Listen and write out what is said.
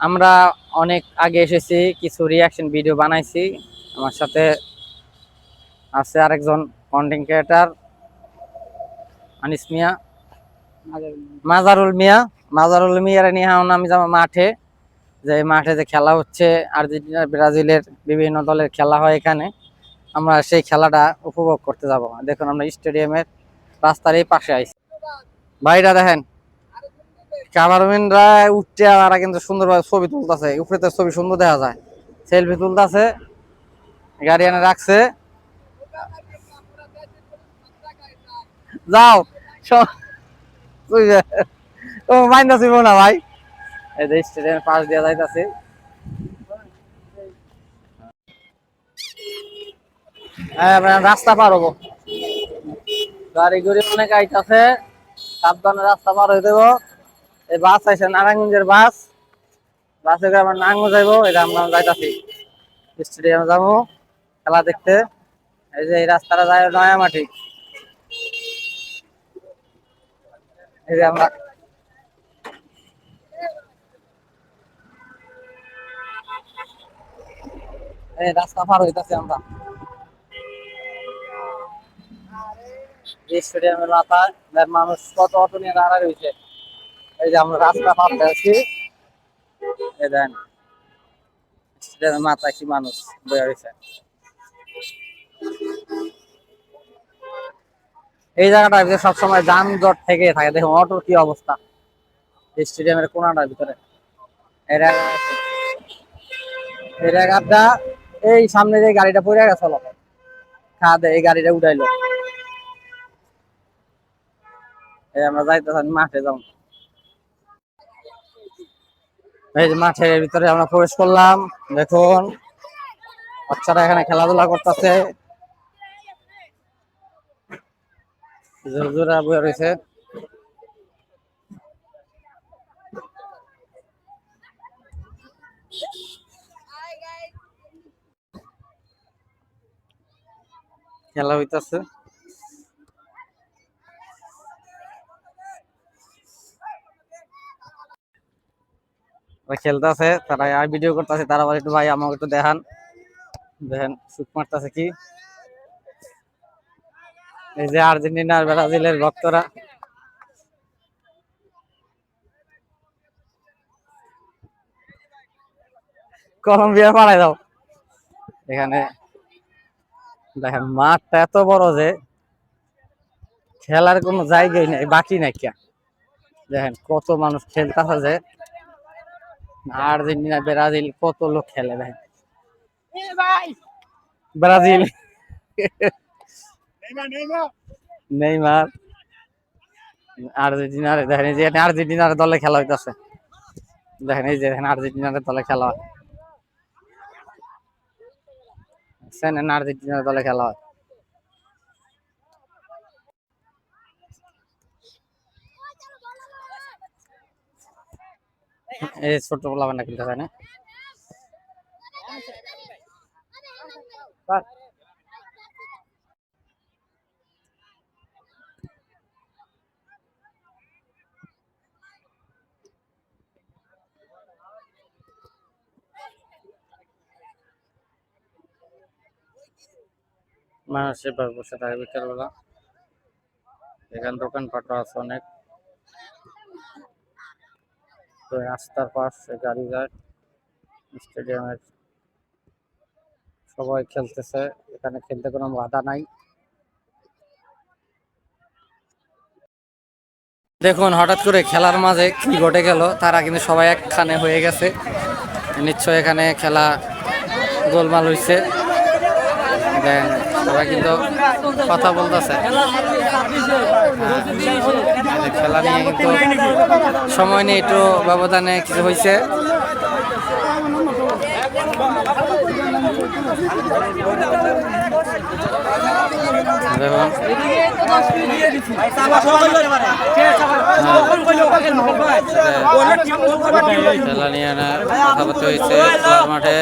আমরা অনেক আগে এসেছি, কিছু রিয়াকশন ভিডিও বানাইছি। আমার সাথে আছে আরেকজন কন্টেন্ট ক্রিয়েটার আনিস মিয়া, মাজারুল মিয়ার নিয়ে আমি যাবো মাঠে। যে মাঠে যে খেলা হচ্ছে আর্জেন্টিনা ব্রাজিলের বিভিন্ন দলের খেলা হয় এখানে, আমরা সেই খেলাটা উপভোগ করতে যাব। দেখুন আমরা স্টেডিয়ামের রাস্তার এই পাশে আইছি। ভাইরা দেখেন ক্যামেরাম্যানরা উঠতে ওরা কিন্তু সুন্দরভাবে ছবি তুলতেছে, উপরে তো ছবি সুন্দর দেখা যায়, সেলফি তুলতেছে, গাড়ি এনে রাখছে। যাও মাইন্ডা ছিল না ভাই, এই যে স্টেডিয়ামের পাশ দিয়ে যাইতাছে। হ্যাঁ রাস্তা পার হবো, গাড়ি গুড়ি অনেক আইতাছে, সাবধানে রাস্তা পার হয়ে দেবো। এই বাস আইসে নারায়ণগঞ্জের বাস, বাসে করে আমরা নারায়ণগঞ্জ যাইবো। এটা আমরা যাইতাছি স্টেডিয়ামে যাবো খেলা দেখতে। এই যে এই রাস্তাটা যায় নয়ামাটি। এই যে আমরা এই রাস্তা পার হইতাছি আমরা স্টেডিয়ামের মাথায়। মানুষ কত অটো নিয়ে দাঁড়ায় রয়েছে। এই যে আমরা রাস্তা পার হয়েছি, এই দেন স্টেডিয়ামের মাথায় কি মানুষ বয়ে রয়েছে। এই জায়গাটা সবসময় যানজট থেকে থাকে। দেখুন অটোর কি অবস্থা স্টেডিয়ামের কোনাটার ভিতরে। এই জায়গাটা এই সামনে যে গাড়িটা পড়ে গেছিল খাদে, এই গাড়িটা উঠাইলো। এই আমরা যাইতেছি মাঠে যাবো। এই যে মাঠের ভিতরে আমরা প্রবেশ করলাম। দেখুন বাচ্চারা এখানে খেলাধুলা করতেছে, জোরা বয়ে রয়েছে। খেলা হইতাছে, খেলতেছে, তারা ভিডিও করতেছে। তারা আবার একটু ভাই আমাকে একটু দেখান, দেখেন শুট মারতেছে কি। এই যে আর্জেন্টিনা আর ব্রাজিলের ভক্তরা, কলম্বিয়া পাড়ায় দাও। এখানে দেখেন মাঠটা এত বড় যে খেলার কোনো জায়গায় নেই, বাকি নাই। কে দেখেন কত মানুষ খেলতেছে, যে আর্জেন্টিনা ব্রাজিল কত লোক খেলে। দেখেন ব্রাজিল নেইমার, আর্জেন্টিনার দেখেন এই যে আর্জেন্টিনার দলে খেলা হইতাছে। দেখেন এই যে দেখেন আর্জেন্টিনার দলে খেলা হয়, আর্জেন্টিনার দলে খেলা হয়। এই ছোট পোলাপান খেলতেছে না, মানুষ এবার বসে থাকে বিকেলবেলা। এখানে দোকানপাট আছে অনেক, তো রাস্তার পাশে গাড়ি যায়। স্টেডিয়ামের সবাই খেলতেছে, এখানে খেলতে কোনো বাধা নাই। দেখুন হঠাৎ করে খেলার মাঝে কি ঘটে গেল, তারা কিন্তু সবাই একখানে হয়ে গেছে। নিশ্চয় এখানে খেলা গোলমাল হয়েছে, সবাই কিন্তু কথা বলতেছে। খেলা নিয়ে কিন্তু সময় নিয়ে একটু ব্যবধানে কিছু হয়েছে। দেখুন খেলা নিয়ে কথা বলতে হয়েছে মাঠে।